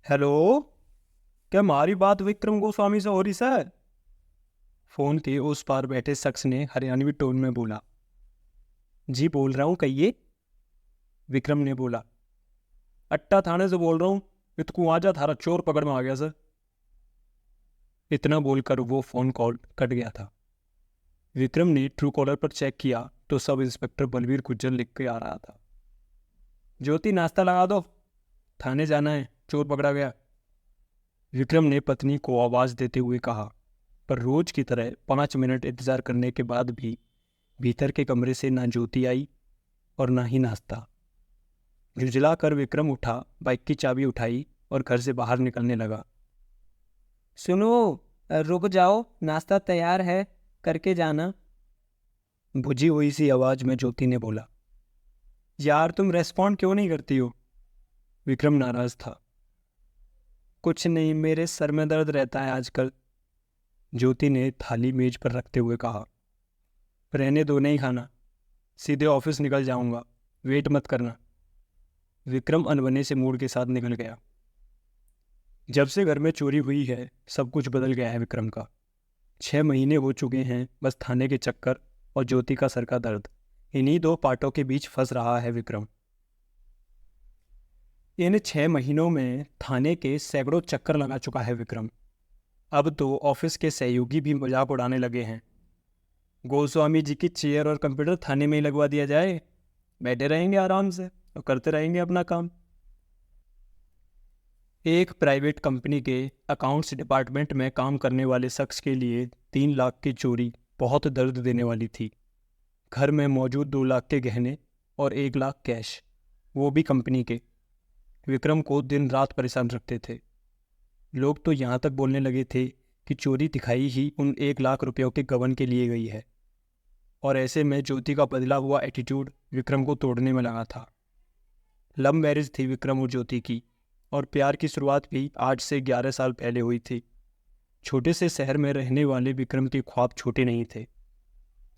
Hello. क्या हमारी बात विक्रम गोस्वामी से हो रही सर? फोन के उस पार बैठे शख्स ने हरियाणवी टोन में बोला। जी बोल रहा हूँ, कहिए। विक्रम ने बोला। अट्टा थाने से बोल रहा हूँ। इतकू आजा, थारा चोर पकड़ में आ गया सर। इतना बोलकर वो फोन कॉल कट गया था। विक्रम ने ट्रू कॉलर पर चेक किया तो सब इंस्पेक्टर बलवीर गुज्जर लिख के आ रहा था। ज्योति, नाश्ता लगा दो, थाने जाना है, चोर पकड़ा गया। विक्रम ने पत्नी को आवाज देते हुए कहा, पर रोज की तरह 5 मिनट इंतजार करने के बाद भी भीतर के कमरे से ना ज्योति आई और ना ही नाश्ता। झुंझला कर विक्रम उठा, बाइक की चाबी उठाई और घर से बाहर निकलने लगा। सुनो, रुक जाओ, नाश्ता तैयार है, करके जाना। बुझी हुई सी आवाज में ज्योति ने बोला। यार, तुम रेस्पॉन्ड क्यों नहीं करती हो? विक्रम नाराज था। कुछ नहीं, मेरे सर में दर्द रहता है आजकल, ज्योति ने थाली मेज पर रखते हुए कहा। रहने दो, नहीं खाना, सीधे ऑफिस निकल जाऊंगा, वेट मत करना। विक्रम अनबने से मूड के साथ निकल गया। जब से घर में चोरी हुई है सब कुछ बदल गया है विक्रम का। 6 महीने हो चुके हैं बस थाने के चक्कर और ज्योति का सर का दर्द, इन्हीं दो पार्टों के बीच फंस रहा है विक्रम। इन 6 महीनों में थाने के सैकड़ों चक्कर लगा चुका है विक्रम। अब तो ऑफिस के सहयोगी भी मजाक उड़ाने लगे हैं। गोस्वामी जी की चेयर और कंप्यूटर थाने में ही लगवा दिया जाए, बैठे रहेंगे आराम से और करते रहेंगे अपना काम। एक प्राइवेट कंपनी के अकाउंट्स डिपार्टमेंट में काम करने वाले शख्स के लिए 3 लाख की चोरी बहुत दर्द देने वाली थी। घर में मौजूद 2 लाख के गहने और 1 लाख कैश, वो भी कंपनी के, विक्रम को दिन रात परेशान रखते थे। लोग तो यहाँ तक बोलने लगे थे कि चोरी दिखाई ही उन 1 लाख रुपयों के गबन के लिए गई है। और ऐसे में ज्योति का बदला हुआ एटीट्यूड विक्रम को तोड़ने में लगा था। लव मैरिज थी विक्रम और ज्योति की, और प्यार की शुरुआत भी आज से 11 साल पहले हुई थी। छोटे से शहर में रहने वाले विक्रम के ख्वाब छोटे नहीं थे।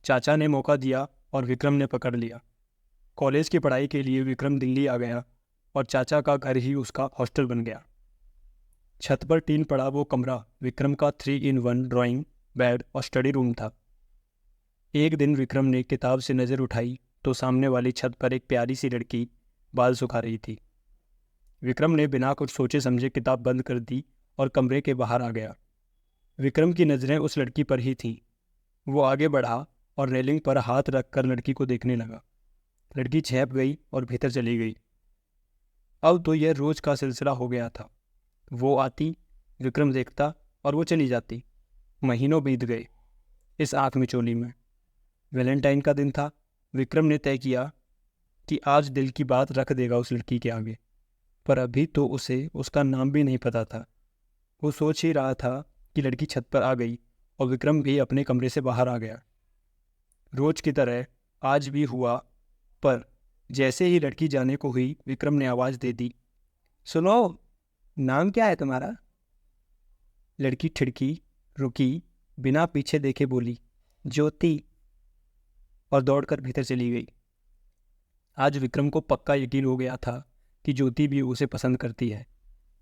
चाचा ने मौका दिया और विक्रम ने पकड़ लिया। कॉलेज की पढ़ाई के लिए विक्रम दिल्ली आ गया और चाचा का घर ही उसका हॉस्टल बन गया। छत पर टीन पड़ा वो कमरा विक्रम का 3 in 1 ड्राइंग, बेड और स्टडी रूम था। एक दिन विक्रम ने किताब से नज़र उठाई तो सामने वाली छत पर एक प्यारी सी लड़की बाल सुखा रही थी। विक्रम ने बिना कुछ सोचे समझे किताब बंद कर दी और कमरे के बाहर आ गया। विक्रम की नज़रें उस लड़की पर ही थीं। वो आगे बढ़ा और रेलिंग पर हाथ रखकर लड़की को देखने लगा। लड़की झेप गई और भीतर चली गई। अब तो यह रोज का सिलसिला हो गया था। वो आती, विक्रम देखता और वो चली जाती। महीनों बीत गए इस आँख मिचौली में। वैलेंटाइन का दिन था। विक्रम ने तय किया कि आज दिल की बात रख देगा उस लड़की के आगे, पर अभी तो उसे उसका नाम भी नहीं पता था। वो सोच ही रहा था कि लड़की छत पर आ गई और विक्रम भी अपने कमरे से बाहर आ गया। रोज की तरह आज भी हुआ, पर जैसे ही लड़की जाने को हुई विक्रम ने आवाज़ दे दी, सुनो, नाम क्या है तुम्हारा? लड़की ठिड़की, रुकी, बिना पीछे देखे बोली, ज्योति, और दौड़कर भीतर चली गई। आज विक्रम को पक्का यकीन हो गया था कि ज्योति भी उसे पसंद करती है।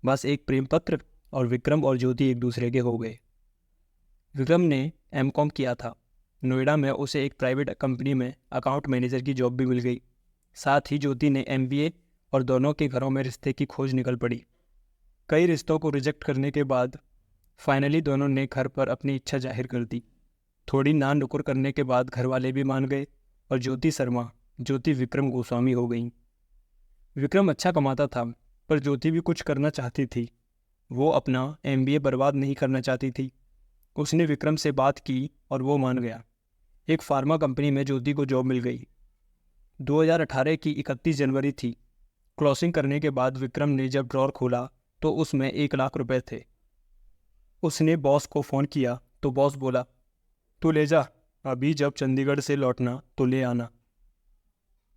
बस एक प्रेम पत्र और विक्रम और ज्योति एक दूसरे के हो गए। विक्रम ने एमकॉम किया था। नोएडा में उसे एक प्राइवेट कंपनी में अकाउंट मैनेजर की जॉब भी मिल गई। साथ ही ज्योति ने एमबीए, और दोनों के घरों में रिश्ते की खोज निकल पड़ी। कई रिश्तों को रिजेक्ट करने के बाद फाइनली दोनों ने घर पर अपनी इच्छा जाहिर कर दी। थोड़ी नान नुकुर करने के बाद घर वाले भी मान गए और ज्योति शर्मा, ज्योति विक्रम गोस्वामी हो गई। विक्रम अच्छा कमाता था, पर ज्योति भी कुछ करना चाहती थी। वो अपना एमबीए बर्बाद नहीं करना चाहती थी। उसने विक्रम से बात की और वो मान गया। एक फार्मा कंपनी में ज्योति को जॉब मिल गई। 2018 की 31 जनवरी थी। क्लोजिंग करने के बाद विक्रम ने जब ड्रॉर खोला तो उसमें 1 लाख रुपए थे। उसने बॉस को फ़ोन किया तो बॉस बोला, तू ले जा, अभी जब चंडीगढ़ से लौटना तो ले आना।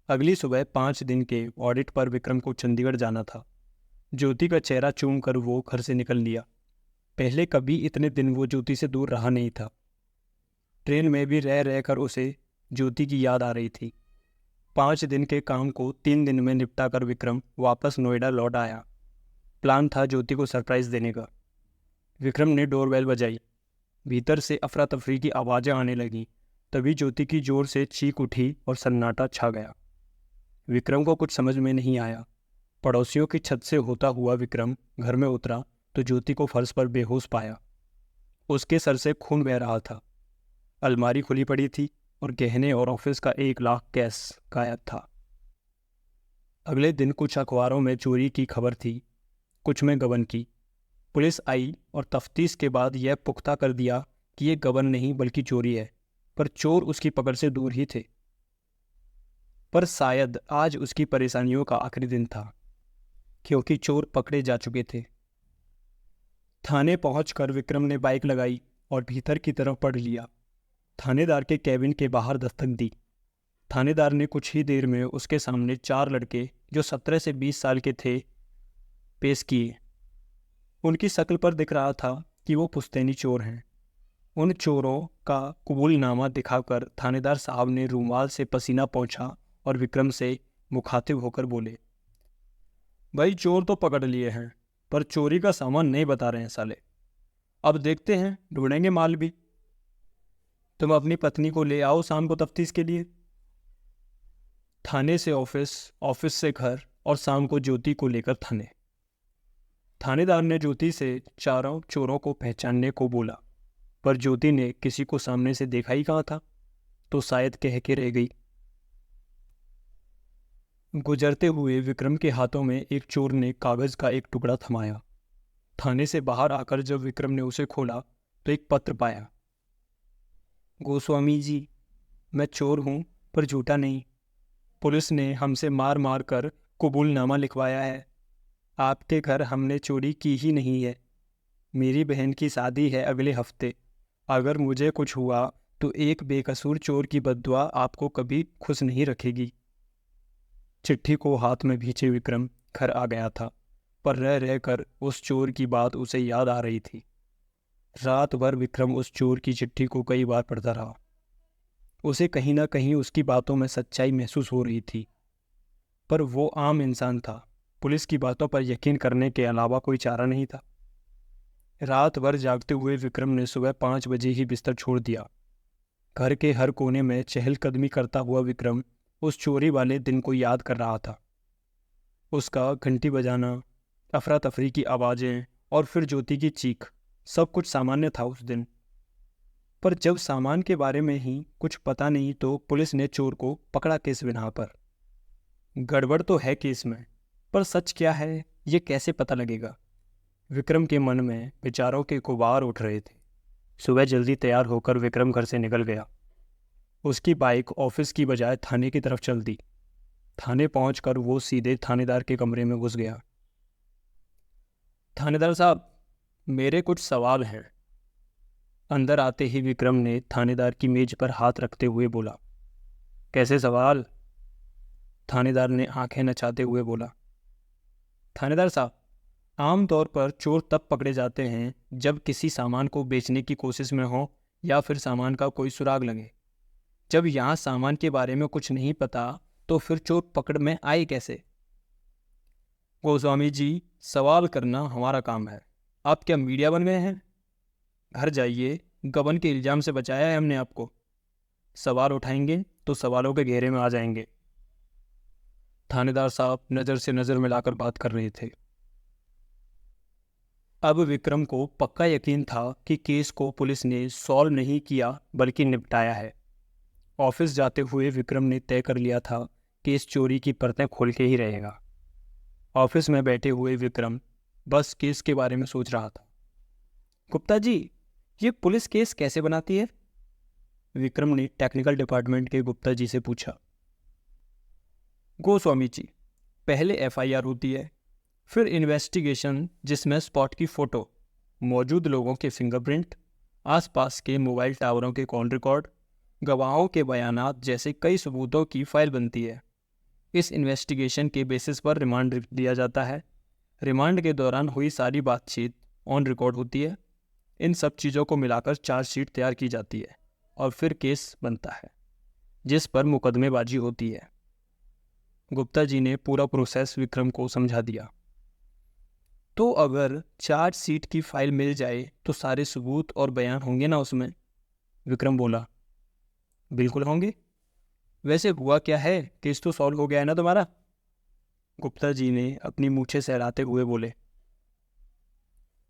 अगली सुबह 5 दिन के ऑडिट पर विक्रम को चंडीगढ़ जाना था। ज्योति का चेहरा चूम कर वो घर से निकल लिया। पहले कभी इतने दिन वो ज्योति से दूर रहा नहीं था। ट्रेन में भी रह रह कर उसे ज्योति की याद आ रही थी। 5 दिन के काम को 3 दिन में निपटा कर विक्रम वापस नोएडा लौट आया। प्लान था ज्योति को सरप्राइज़ देने का। विक्रम ने डोरबेल बजाई। भीतर से अफरा तफरी की आवाज़ें आने लगीं। तभी ज्योति की जोर से चीख उठी और सन्नाटा छा गया। विक्रम को कुछ समझ में नहीं आया। पड़ोसियों की छत से होता हुआ विक्रम घर में उतरा तो ज्योति को फर्श पर बेहोश पाया। उसके सर से खून बह रहा था। अलमारी खुली पड़ी थी और गहने और ऑफिस का 1 लाख कैश गायब था। अगले दिन कुछ अखबारों में चोरी की खबर थी, कुछ में गबन की। पुलिस आई और तफ्तीश के बाद यह पुख्ता कर दिया कि यह गबन नहीं बल्कि चोरी है, पर चोर उसकी पकड़ से दूर ही थे। पर शायद आज उसकी परेशानियों का आखिरी दिन था, क्योंकि चोर पकड़े जा चुके थे। थाने पहुंचकर विक्रम ने बाइक लगाई और भीतर की तरफ पढ़ लिया। थानेदार के कैबिन के बाहर दस्तक दी। थानेदार ने कुछ ही देर में उसके सामने 4 लड़के जो 17 से 20 साल के थे पेश किए। उनकी शक्ल पर दिख रहा था कि वो पुश्तैनी चोर हैं। उन चोरों का कबूलनामा दिखाकर थानेदार साहब ने रूमाल से पसीना पोंछा और विक्रम से मुखातिब होकर बोले, भाई चोर तो पकड़ लिए हैं, पर चोरी का सामान नहीं बता रहे हैं साले। अब देखते हैं, ढूंढेंगे माल भी। तुम अपनी पत्नी को ले आओ शाम को तफ्तीश के लिए। थाने से ऑफिस, ऑफिस से घर और शाम को ज्योति को लेकर थाने। थानेदार ने ज्योति से चारों चोरों को पहचानने को बोला, पर ज्योति ने किसी को सामने से देखा ही कहाँ था, तो शायद कह के रह गई। गुजरते हुए विक्रम के हाथों में एक चोर ने कागज का एक टुकड़ा थमाया। थाने से बाहर आकर जब विक्रम ने उसे खोला तो एक पत्र पाया। गोस्वामी जी, मैं चोर हूँ पर झूठा नहीं। पुलिस ने हमसे मार मार कर कबूलनामा लिखवाया है। आपके घर हमने चोरी की ही नहीं है। मेरी बहन की शादी है अगले हफ्ते। अगर मुझे कुछ हुआ तो एक बेकसूर चोर की बद्दुआ आपको कभी खुश नहीं रखेगी। चिट्ठी को हाथ में भींचे विक्रम घर आ गया था, पर रह रह कर उस चोर की बात उसे याद आ रही थी। रात भर विक्रम उस चोर की चिट्ठी को कई बार पढ़ता रहा। उसे कहीं ना कहीं उसकी बातों में सच्चाई महसूस हो रही थी, पर वो आम इंसान था। पुलिस की बातों पर यकीन करने के अलावा कोई चारा नहीं था। रात भर जागते हुए विक्रम ने सुबह 5 बजे ही बिस्तर छोड़ दिया। घर के हर कोने में चहलकदमी करता हुआ विक्रम उस चोरी वाले दिन को याद कर रहा था। उसका घंटी बजाना, अफरा तफरी की आवाज़ें और फिर ज्योति की चीख, सब कुछ सामान्य था उस दिन। पर जब सामान के बारे में ही कुछ पता नहीं तो पुलिस ने चोर को पकड़ा किस बिना पर। गड़बड़ तो है केस में, पर सच क्या है ये कैसे पता लगेगा? विक्रम के मन में विचारों के गुबार उठ रहे थे। सुबह जल्दी तैयार होकर विक्रम घर से निकल गया। उसकी बाइक ऑफिस की बजाय थाने की तरफ चल दी। थाने पहुंचकर वो सीधे थानेदार के कमरे में घुस गया। थानेदार साहब, मेरे कुछ सवाल हैं। अंदर आते ही विक्रम ने थानेदार की मेज पर हाथ रखते हुए बोला। कैसे सवाल? थानेदार ने आंखें नचाते हुए बोला। थानेदार साहब, आमतौर पर चोर तब पकड़े जाते हैं जब किसी सामान को बेचने की कोशिश में हो या फिर सामान का कोई सुराग लगे। जब यहाँ सामान के बारे में कुछ नहीं पता तो फिर चोर पकड़ में आए कैसे? गोस्वामी जी, सवाल करना हमारा काम है। आप क्या मीडिया बन गए हैं? घर जाइए, गबन के इल्जाम से बचाया है हमने आपको। सवाल उठाएंगे तो सवालों के घेरे में आ जाएंगे। थानेदार साहब नज़र से नज़र मिलाकर बात कर रहे थे। अब विक्रम को पक्का यकीन था कि केस को पुलिस ने सॉल्व नहीं किया बल्कि निपटाया है। ऑफिस जाते हुए विक्रम ने तय कर लिया था कि इस चोरी की परतें खोल के ही रहेगा। ऑफिस में बैठे हुए विक्रम बस केस के बारे में सोच रहा था। गुप्ता जी, ये पुलिस केस कैसे बनाती है? विक्रम ने टेक्निकल डिपार्टमेंट के गुप्ता जी से पूछा। गोस्वामी जी, पहले एफआईआर होती है, फिर इन्वेस्टिगेशन जिसमें स्पॉट की फ़ोटो, मौजूद लोगों के फिंगरप्रिंट, आसपास के मोबाइल टावरों के कॉल रिकॉर्ड, गवाहों के बयानात जैसे कई सबूतों की फाइल बनती है। इस इन्वेस्टिगेशन के बेसिस पर रिमांड दिया जाता है। रिमांड के दौरान हुई सारी बातचीत ऑन रिकॉर्ड होती है। इन सब चीज़ों को मिलाकर चार्जशीट तैयार की जाती है और फिर केस बनता है जिस पर मुकदमेबाजी होती है। गुप्ता जी ने पूरा प्रोसेस विक्रम को समझा दिया। तो अगर चार्जशीट की फाइल मिल जाए तो सारे सबूत और बयान होंगे ना उसमें? विक्रम बोला, बिल्कुल होंगे। वैसे हुआ क्या है, केस तो सॉल्व हो गया है ना तुम्हारा? गुप्ता जी ने अपनी मूछें सहलाते हुए बोले।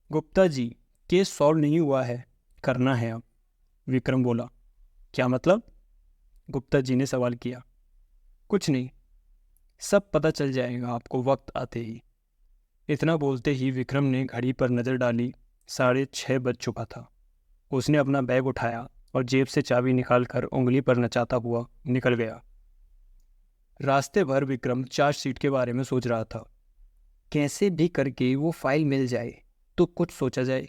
गुप्ता जी, केस सॉल्व नहीं हुआ है, करना है अब। विक्रम बोला, क्या मतलब? गुप्ता जी ने सवाल किया। कुछ नहीं, सब पता चल जाएगा आपको वक्त आते ही। इतना बोलते ही विक्रम ने घड़ी पर नज़र डाली। 6:30 बज चुका था। उसने अपना बैग उठाया और जेब से चाबी निकालकर उंगली पर नचाता हुआ निकल गया। रास्ते भर विक्रम चार्जशीट के बारे में सोच रहा था। कैसे भी करके वो फाइल मिल जाए तो कुछ सोचा जाए।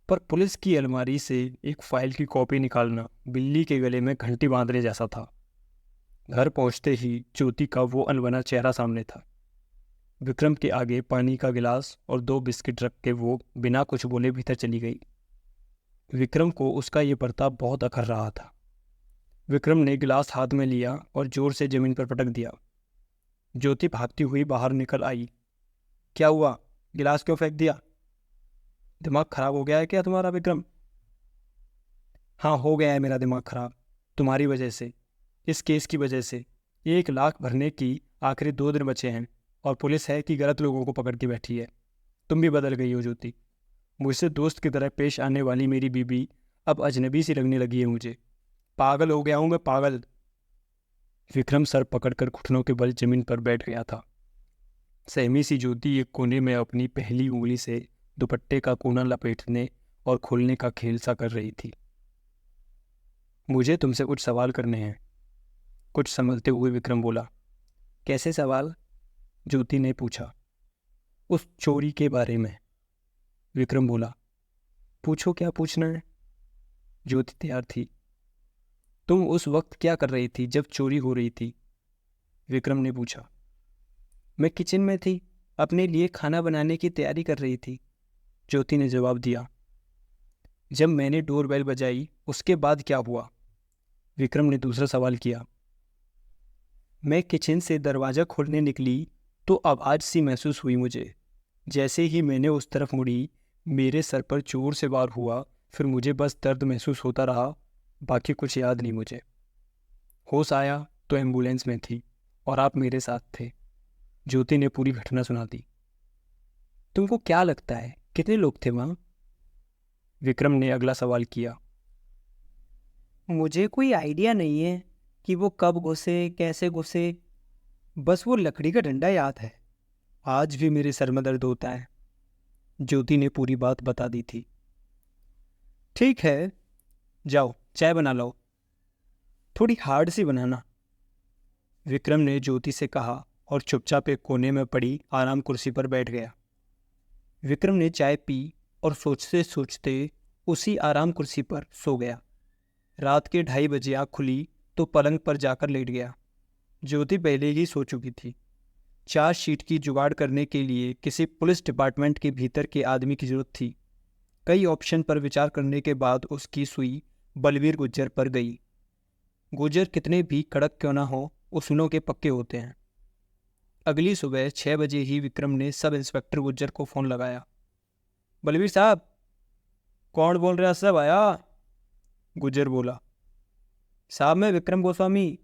पर पुलिस की अलमारी से एक फाइल की कॉपी निकालना बिल्ली के गले में घंटी बांधने जैसा था। घर पहुंचते ही ज्योति का वो अनबना चेहरा सामने था। विक्रम के आगे पानी का गिलास और 2 बिस्किट रख के वो बिना कुछ बोले भीतर चली गई। विक्रम को उसका ये बर्ताव बहुत अखर रहा था। विक्रम ने गिलास हाथ में लिया और जोर से जमीन पर पटक दिया। ज्योति भागती हुई बाहर निकल आई। क्या हुआ, गिलास क्यों फेंक दिया? दिमाग खराब हो गया है क्या तुम्हारा विक्रम? हाँ, हो गया है मेरा दिमाग खराब, तुम्हारी वजह से, इस केस की वजह से। 1 लाख भरने की आखिरी 2 दिन बचे हैं और पुलिस है कि गलत लोगों को पकड़ के बैठी है। तुम भी बदल गई हो ज्योति। मुझसे दोस्त की तरह पेश आने वाली मेरी बीबी अब अजनबी सी लगने लगी है मुझे। पागल हो गया हूँ मैं, पागल। विक्रम सर पकड़कर घुटनों के बल जमीन पर बैठ गया था। सहमी सी ज्योति एक कोने में अपनी पहली उंगली से दुपट्टे का कोना लपेटने और खोलने का खेल सा कर रही थी। मुझे तुमसे कुछ सवाल करने हैं, कुछ संभलते हुए विक्रम बोला। कैसे सवाल? ज्योति ने पूछा। उस चोरी के बारे में। विक्रम बोला, पूछो क्या पूछना है। ज्योति तैयार थी। तुम उस वक्त क्या कर रही थी जब चोरी हो रही थी? विक्रम ने पूछा। मैं किचन में थी, अपने लिए खाना बनाने की तैयारी कर रही थी, ज्योति ने जवाब दिया। जब मैंने डोरबेल बजाई उसके बाद क्या हुआ? विक्रम ने दूसरा सवाल किया। मैं किचन से दरवाज़ा खोलने निकली तो आवाज़ सी महसूस हुई मुझे। जैसे ही मैंने उस तरफ मुड़ी, मेरे सर पर जोर से वार हुआ। फिर मुझे बस दर्द महसूस होता रहा, बाकी कुछ याद नहीं मुझे। होश आया तो एम्बुलेंस में थी और आप मेरे साथ थे। ज्योति ने पूरी घटना सुना दी। तुमको क्या लगता है कितने लोग थे वहाँ? विक्रम ने अगला सवाल किया। मुझे कोई आइडिया नहीं है कि वो कब घुसे, कैसे घुसे। बस वो लकड़ी का डंडा याद है। आज भी मेरे सर में दर्द होता है। ज्योति ने पूरी बात बता दी थी। ठीक है, जाओ चाय बना लो, थोड़ी हार्ड सी बनाना, विक्रम ने ज्योति से कहा और चुपचाप एक कोने में पड़ी आराम कुर्सी पर बैठ गया। विक्रम ने चाय पी और सोचते सोचते उसी आराम कुर्सी पर सो गया। रात के 2:30 बजे आँख खुली तो पलंग पर जाकर लेट गया। ज्योति पहले ही सो चुकी थी। चार्जशीट की जुगाड़ करने के लिए किसी पुलिस डिपार्टमेंट के भीतर के आदमी की जरूरत थी। कई ऑप्शन पर विचार करने के बाद उसकी सुई बलवीर गुज्जर पर गई। गुज्जर कितने भी कड़क क्यों ना हो, उसूलों के पक्के होते हैं। अगली सुबह 6 बजे ही विक्रम ने सब इंस्पेक्टर गुज्जर को फ़ोन लगाया। बलवीर साहब। कौन बोल रहा सब आया? गुज्जर बोला। साहब मैं विक्रम गोस्वामी,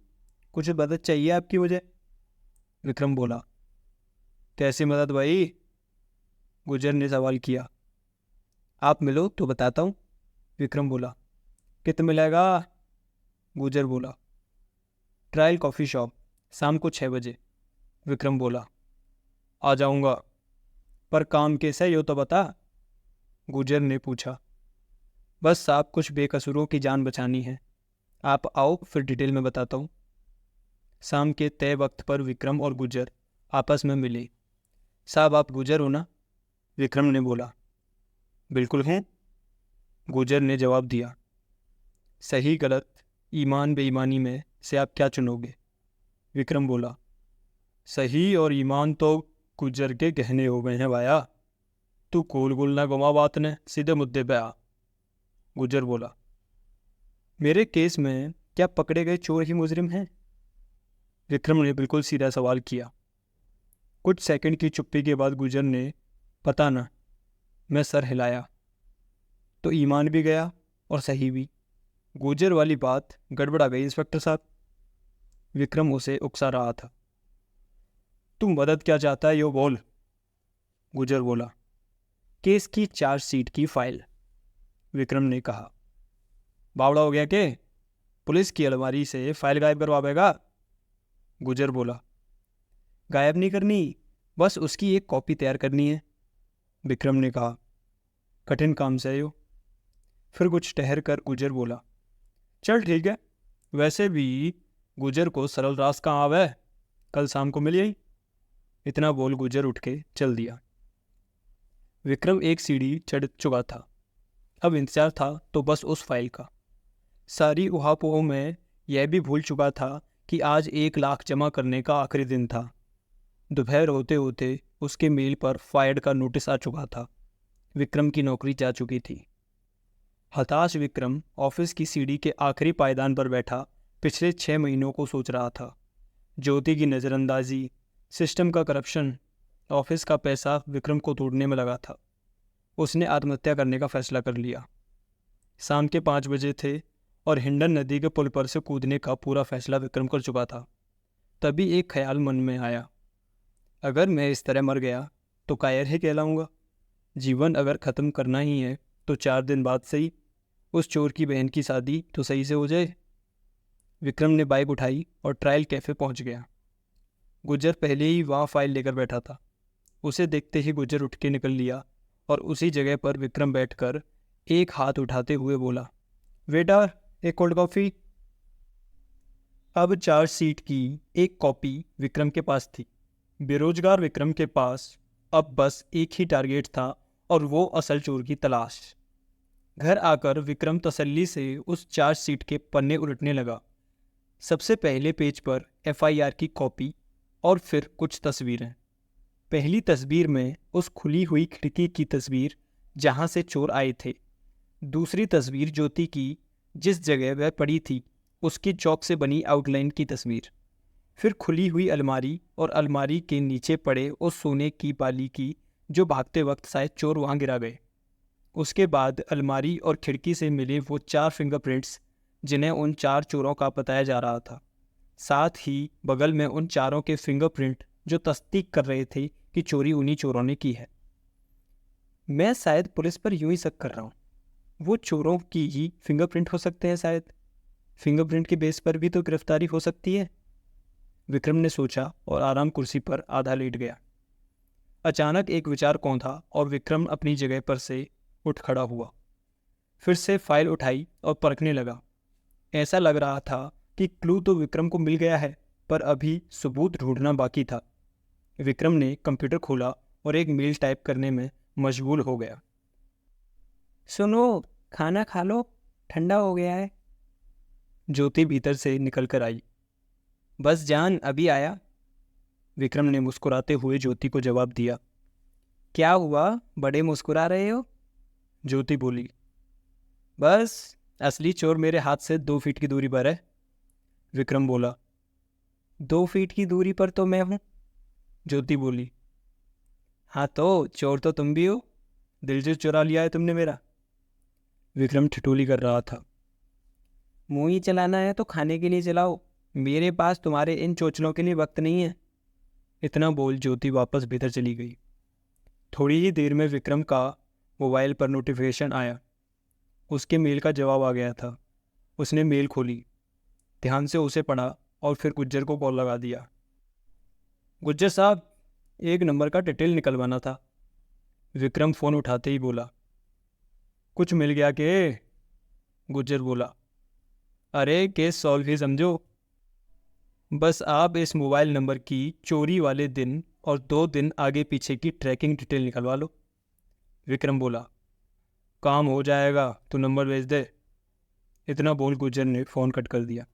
कुछ मदद चाहिए आपकी मुझे। विक्रम बोला। कैसी मदद भाई? गुज्जर ने सवाल किया। आप मिलो तो बताता हूँ, विक्रम बोला। कितना मिलेगा? गुज्जर बोला। ट्रायल कॉफ़ी शॉप, शाम को 6 बजे, विक्रम बोला। आ जाऊँगा, पर काम कैसा है यो तो बता, गुज्जर ने पूछा। बस साहब कुछ बेकसूरों की जान बचानी है, आप आओ फिर डिटेल में बताता हूँ। शाम के तय वक्त पर विक्रम और गुज्जर आपस में मिले। साहब आप गुज्जर हो ना? विक्रम ने बोला। बिल्कुल हूँ, गुज्जर ने जवाब दिया। सही गलत, ईमान बेईमानी में से आप क्या चुनोगे? विक्रम बोला। सही और ईमान तो गुज्जर के गहने हो गए हैं भाया, तू गोल गोल ना घुमा बात ने, सीधे मुद्दे पे आ, गुज्जर बोला। मेरे केस में क्या पकड़े गए चोर ही मुजरिम हैं? विक्रम ने बिल्कुल सीधा सवाल किया। कुछ सेकंड की चुप्पी के बाद गुज्जर ने पता ना। मैं सर हिलाया। तो ईमान भी गया और सही भी। गुजर वाली बात गड़बड़ा गई इंस्पेक्टर साहब। विक्रम उसे उकसा रहा था। तू मदद क्या चाहता है यो बोल। गुजर बोला। केस की चार्जशीट की फाइल। विक्रम ने कहा। बावड़ा हो गया के? पुलिस की अलमारी से फाइल गायब करवाएगा? गुजर बोला। गायब नहीं करनी, बस उसकी एक कॉपी तैयार करनी है। विक्रम ने कहा। कठिन काम से यो। फिर कुछ ठहर कर गुजर बोला। चल ठीक है, वैसे भी गुजर को सरल रास कहाँ आवे, कल शाम को मिल यही। इतना बोल गुजर उठ के चल दिया। विक्रम एक सीढ़ी चढ़ चुका था। अब इंतजार था तो बस उस फाइल का। सारी उहापोह में यह भी भूल चुका था कि आज 1 लाख जमा करने का आखिरी दिन था। दोपहर होते होते उसके मेल पर फायर्ड का नोटिस आ चुका था। विक्रम की नौकरी जा चुकी थी। हताश विक्रम ऑफिस की सीढ़ी के आखिरी पायदान पर बैठा पिछले 6 महीनों को सोच रहा था। ज्योति की नज़रअंदाजी, सिस्टम का करप्शन, ऑफिस का पैसा विक्रम को तोड़ने में लगा था। उसने आत्महत्या करने का फैसला कर लिया। शाम के 5 बजे थे और हिंडन नदी के पुल पर से कूदने का पूरा फैसला विक्रम कर चुका था। तभी एक ख्याल मन में आया। अगर मैं इस तरह मर गया तो कायर ही कहलाऊंगा। जीवन अगर ख़त्म करना ही है तो 4 दिन बाद सही, उस चोर की बहन की शादी तो सही से हो जाए। विक्रम ने बाइक उठाई और ट्रायल कैफ़े पहुंच गया। गुजर पहले ही वहाँ फाइल लेकर बैठा था। उसे देखते ही गुजर उठ के निकल लिया और उसी जगह पर विक्रम बैठकर एक हाथ उठाते हुए बोला, वेटर, एक कोल्ड कॉफ़ी। अब चार्जशीट की एक कॉपी विक्रम के पास थी। बेरोजगार विक्रम के पास अब बस एक ही टारगेट था और वो असल चोर की तलाश। घर आकर विक्रम तसल्ली से उस चार्जशीट के पन्ने उलटने लगा। सबसे पहले पेज पर एफआईआर की कॉपी और फिर कुछ तस्वीरें। पहली तस्वीर में उस खुली हुई खिड़की की तस्वीर जहां से चोर आए थे। दूसरी तस्वीर ज्योति की, जिस जगह वह पड़ी थी उसकी चौक से बनी आउटलाइन की तस्वीर। फिर खुली हुई अलमारी और अलमारी के नीचे पड़े उस सोने की बाली की जो भागते वक्त शायद चोर वहां गिरा गए। उसके बाद अलमारी और खिड़की से मिले वो 4 फिंगरप्रिंट्स जिन्हें उन 4 चोरों का बताया जा रहा था। साथ ही बगल में उन चारों के फिंगरप्रिंट जो तस्दीक कर रहे थे कि चोरी उन्हीं चोरों ने की है। मैं शायद पुलिस पर यूं ही शक कर रहा हूँ। वो चोरों की ही फिंगरप्रिंट हो सकते हैं शायद। फिंगरप्रिंट के बेस पर भी तो गिरफ्तारी हो सकती है। विक्रम ने सोचा और आराम कुर्सी पर आधा लेट गया। अचानक एक विचार कौंधा और विक्रम अपनी जगह पर से उठ खड़ा हुआ। फिर से फाइल उठाई और परखने लगा। ऐसा लग रहा था कि क्लू तो विक्रम को मिल गया है, पर अभी सबूत ढूंढना बाकी था। विक्रम ने कंप्यूटर खोला और एक मेल टाइप करने में मशगूल हो गया। सुनो, खाना खा लो, ठंडा हो गया है। ज्योति भीतर से निकल कर आई। बस जान, अभी आया। विक्रम ने मुस्कुराते हुए ज्योति को जवाब दिया। क्या हुआ, बड़े मुस्कुरा रहे हो? ज्योति बोली। बस, असली चोर मेरे हाथ से 2 फीट की दूरी पर है। विक्रम बोला। 2 फीट की दूरी पर तो मैं हूं। ज्योति बोली। हाँ तो चोर तो तुम भी हो, दिल जो चुरा लिया है तुमने मेरा। विक्रम ठिठोली कर रहा था। मुंह ही चलाना है तो खाने के लिए चलाओ, मेरे पास तुम्हारे इन चोचलों के लिए वक्त नहीं है। इतना बोल ज्योति वापस भीतर चली गई। थोड़ी ही देर में विक्रम का मोबाइल पर नोटिफिकेशन आया। उसके मेल का जवाब आ गया था। उसने मेल खोली, ध्यान से उसे पढ़ा और फिर गुज्जर को कॉल लगा दिया। गुज्जर साहब, एक नंबर का डिटेल निकलवाना था। विक्रम फ़ोन उठाते ही बोला। कुछ मिल गया के? गुज्जर बोला। अरे केस सॉल्व ही समझो। बस आप इस मोबाइल नंबर की चोरी वाले दिन और 2 दिन आगे पीछे की ट्रैकिंग डिटेल निकलवा लो। विक्रम बोला। काम हो जाएगा, तू नंबर भेज दे। इतना बोल गुज्जर ने फ़ोन कट कर दिया।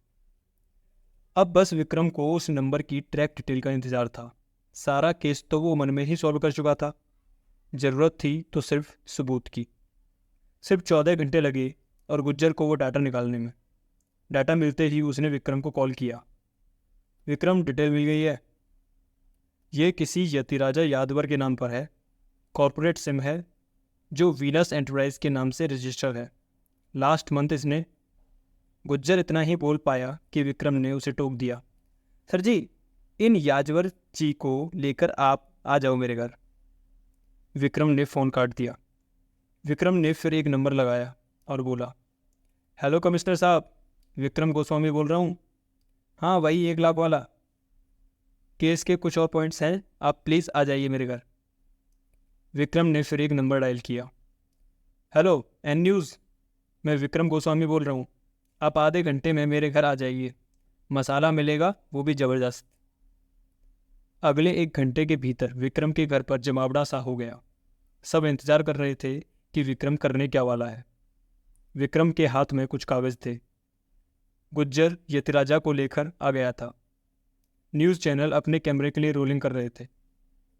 अब बस विक्रम को उस नंबर की ट्रैक डिटेल का इंतज़ार था। सारा केस तो वो मन में ही सॉल्व कर चुका था। ज़रूरत थी तो सिर्फ सबूत की। सिर्फ 14 घंटे लगे और गुज्जर को वो डाटा निकालने में। डाटा मिलते ही उसने विक्रम को कॉल किया। विक्रम, डिटेल मिल गई है। ये किसी यतिराजा यादवर के नाम पर है। कॉर्पोरेट सिम है जो वीनस एंटरप्राइज के नाम से रजिस्टर्ड है। लास्ट मंथ इसने। गुज्जर इतना ही बोल पाया कि विक्रम ने उसे टोक दिया। सर जी, इन याजवर जी को लेकर आप आ जाओ मेरे घर। विक्रम ने फ़ोन काट दिया। विक्रम ने फिर एक नंबर लगाया और बोला, हेलो कमिश्नर साहब, विक्रम गोस्वामी बोल रहा हूँ। हाँ वही 1 लाख वाला। केस के कुछ और पॉइंट्स हैं, आप प्लीज़ आ जाइए मेरे घर। विक्रम ने फिर एक नंबर डायल किया। हेलो एन न्यूज़, मैं विक्रम गोस्वामी बोल रहा हूँ। आप आधे घंटे में मेरे घर आ जाइए, मसाला मिलेगा वो भी ज़बरदस्त। अगले 1 घंटे के भीतर विक्रम के घर पर जमावड़ा सा हो गया। सब इंतज़ार कर रहे थे कि विक्रम करने क्या वाला है। विक्रम के हाथ में कुछ कागज़ थे। गुज्जर यतिराजा को लेकर आ गया था। न्यूज़ चैनल अपने कैमरे के लिए रोलिंग कर रहे थे।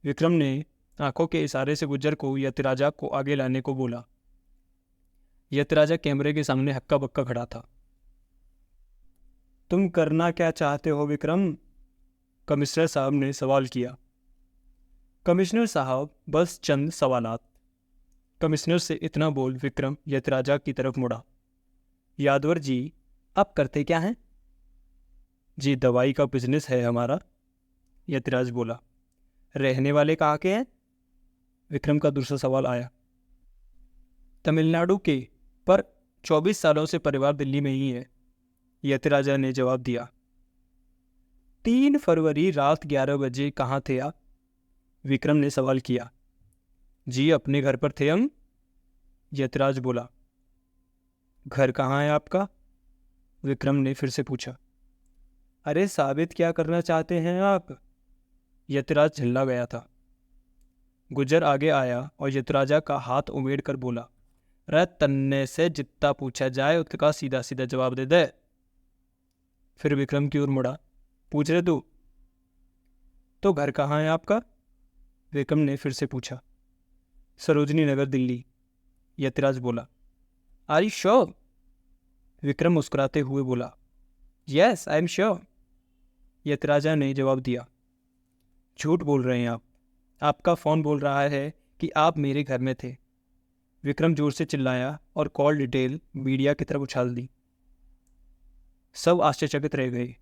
विक्रम ने आंखों के इशारे से गुज्जर को यतिराजा को आगे लाने को बोला। यतिराजा कैमरे के सामने हक्का बक्का खड़ा था। तुम करना क्या चाहते हो विक्रम? कमिश्नर साहब ने सवाल किया। कमिश्नर साहब, बस चंद सवालात। कमिश्नर से इतना बोल विक्रम यतिराजा की तरफ मुड़ा। यादवर जी, आप करते क्या हैं? जी दवाई का बिजनेस है हमारा, यतिराज बोला। रहने वाले कहाँ के हैं? विक्रम का दूसरा सवाल आया। तमिलनाडु के, पर 24 सालों से परिवार दिल्ली में ही है, यतिराजा ने जवाब दिया। 3 फरवरी रात 11 बजे कहाँ थे आप? विक्रम ने सवाल किया। जी अपने घर पर थे हम, यतिराज बोला। घर कहाँ है आपका? विक्रम ने फिर से पूछा। अरे साबित क्या करना चाहते हैं आप? यतिराज झल्ला गया था। गुज्जर आगे आया और यतिराजा का हाथ उमेड़ कर बोला, अरे तन्ने से जितना पूछा जाए उसका सीधा सीधा जवाब दे दे। फिर विक्रम की ओर मुड़ा। पूछ रहे तू? तो घर कहाँ है आपका? विक्रम ने फिर से पूछा। सरोजनी नगर दिल्ली, यतिराज बोला। Are you sure? विक्रम मुस्कुराते हुए बोला। Yes I am sure, Yatiraja ने जवाब दिया। झूठ बोल रहे हैं आप। आपका फ़ोन बोल रहा है कि आप मेरे घर में थे, विक्रम जोर से चिल्लाया और कॉल डिटेल मीडिया की तरफ उछाल दी। सब आश्चर्यचकित रह गए।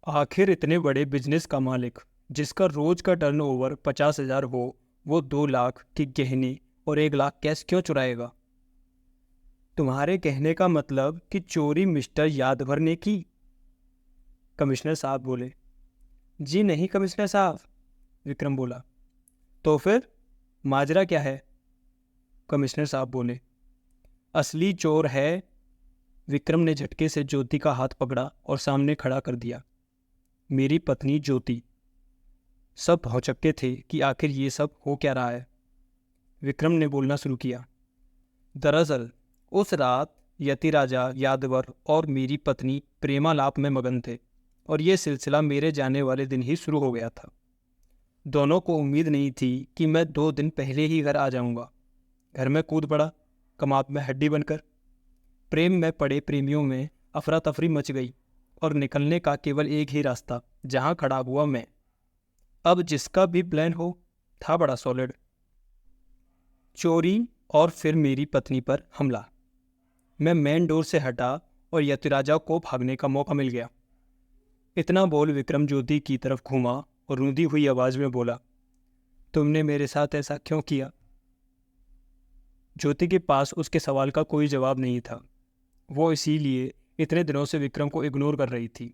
आखिर इतने बड़े बिजनेस का मालिक, जिसका रोज का टर्नओवर 50,000 हो, वो 2 लाख की गहने और 1 लाख कैश क्यों चुराएगा? तुम्हारे कहने का मतलब कि चोरी मिस्टर यादवर ने की? कमिश्नर साहब बोले। जी नहीं कमिश्नर साहब, विक्रम बोला। तो फिर माजरा क्या है? कमिश्नर साहब बोले। असली चोर है। विक्रम ने झटके से ज्योति का हाथ पकड़ा और सामने खड़ा कर दिया। मेरी पत्नी ज्योति। सब भौचक्के थे कि आखिर ये सब हो क्या रहा है। विक्रम ने बोलना शुरू किया। दरअसल उस रात यतिराजा यादवर और मेरी पत्नी प्रेमालाप में मगन थे और ये सिलसिला मेरे जाने वाले दिन ही शुरू हो गया था। दोनों को उम्मीद नहीं थी कि मैं 2 दिन पहले ही घर आ जाऊंगा। घर में कूद पड़ा, कमाद में हड्डी बनकर। प्रेम में पड़े प्रेमियों में अफरा तफरी मच गई और निकलने का केवल एक ही रास्ता, जहां खड़ा हुआ मैं। अब जिसका भी प्लान हो, था बड़ा सॉलिड। चोरी और फिर मेरी पत्नी पर हमला। मैं मेन डोर से हटा और यतिराजा को भागने का मौका मिल गया। इतना बोल विक्रम ज्योति की तरफ घूमा और रूंधी हुई आवाज में बोला, तुमने मेरे साथ ऐसा क्यों किया? ज्योति के पास उसके सवाल का कोई जवाब नहीं था। वो इसीलिए इतने दिनों से विक्रम को इग्नोर कर रही थी।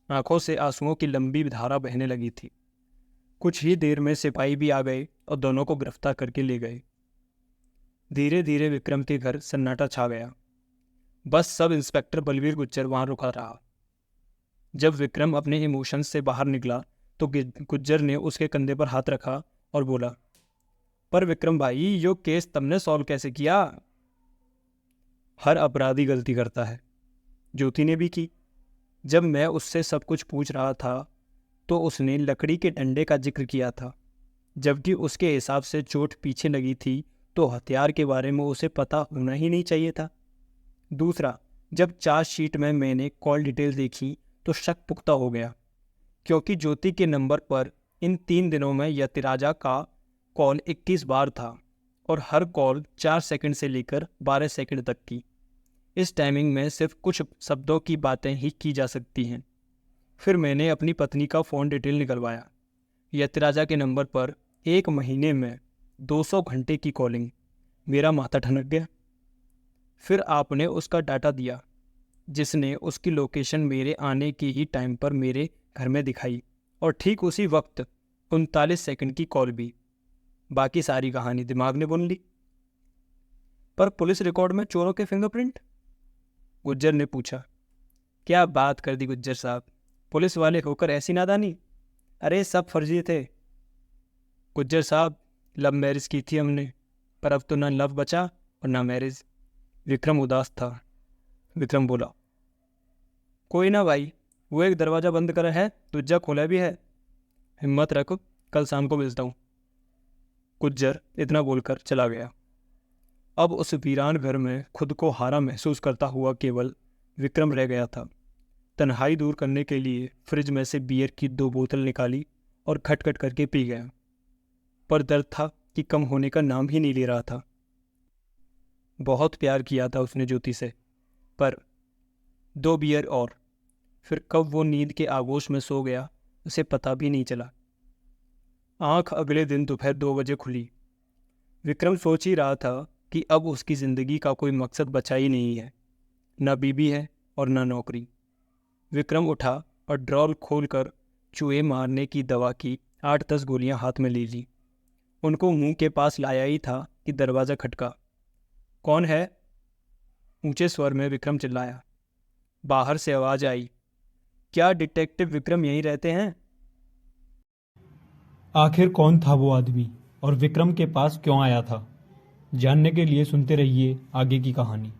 आंखों से आंसुओं की लंबी धारा बहने लगी थी। कुछ ही देर में सिपाही भी आ गए और दोनों को गिरफ्तार करके ले गए। धीरे धीरे विक्रम के घर सन्नाटा छा गया। बस सब इंस्पेक्टर बलवीर गुज्जर वहां रुका रहा। जब विक्रम अपने इमोशंस से बाहर निकला तो गुज्जर ने उसके कंधे पर हाथ रखा और बोला, पर विक्रम भाई, यो केस तुमने सॉल्व कैसे किया? हर अपराधी गलती करता है, ज्योति ने भी की। जब मैं उससे सब कुछ पूछ रहा था तो उसने लकड़ी के डंडे का जिक्र किया था, जबकि उसके हिसाब से चोट पीछे लगी थी तो हथियार के बारे में उसे पता होना ही नहीं चाहिए था। दूसरा, जब चार्जशीट में मैंने कॉल डिटेल देखी तो शक पुख्ता हो गया, क्योंकि ज्योति के नंबर पर इन 3 दिनों में यतिराजा का कॉल 21 बार था और हर कॉल 4 सेकंड से लेकर 12 सेकंड तक की। इस टाइमिंग में सिर्फ कुछ शब्दों की बातें ही की जा सकती हैं। फिर मैंने अपनी पत्नी का फ़ोन डिटेल निकलवाया। यतिराजा के नंबर पर 1 महीने में 200 घंटे की कॉलिंग। मेरा माथा ठनक गया। फिर आपने उसका डाटा दिया, जिसने उसकी लोकेशन मेरे आने के ही टाइम पर मेरे घर में दिखाई, और ठीक उसी वक्त 39 सेकंड की कॉल भी। बाकी सारी कहानी दिमाग ने बुन ली। पर पुलिस रिकॉर्ड में चोरों के फिंगरप्रिंट? गुज्जर ने पूछा। क्या बात कर दी गुज्जर साहब, पुलिस वाले होकर ऐसी नादानी? अरे सब फर्जी थे गुज्जर साहब। लव मैरिज की थी हमने, पर अब तो ना लव बचा और ना मैरिज। विक्रम उदास था। विक्रम बोला, कोई ना भाई, वो एक दरवाज़ा बंद करा है, दूजा खोला भी है। हिम्मत रख, कल शाम को मिलता हूँ। गुज्जर इतना बोलकर चला गया। अब उस वीरान घर में खुद को हारा महसूस करता हुआ केवल विक्रम रह गया था। तन्हाई दूर करने के लिए फ्रिज में से बियर की 2 बोतल निकाली और खटखट करके पी गया। पर दर्द था कि कम होने का नाम ही नहीं ले रहा था। बहुत प्यार किया था उसने ज्योति से, पर 2 बियर और फिर कब वो नींद के आगोश में सो गया उसे पता भी नहीं चला। आंख अगले दिन दोपहर 2 बजे खुली। विक्रम सोच ही रहा था कि अब उसकी ज़िंदगी का कोई मकसद बचा ही नहीं है। ना बीबी है और ना नौकरी। विक्रम उठा और ड्रॉर खोलकर चूहे मारने की दवा की 8-10 गोलियां हाथ में ले ली। उनको मुंह के पास लाया ही था कि दरवाज़ा खटका। कौन है? ऊंचे स्वर में विक्रम चिल्लाया। बाहर से आवाज़ आई, क्या डिटेक्टिव विक्रम यहीं रहते हैं? आखिर कौन था वो आदमी और विक्रम के पास क्यों आया था? जानने के लिए सुनते रहिए आगे की कहानी।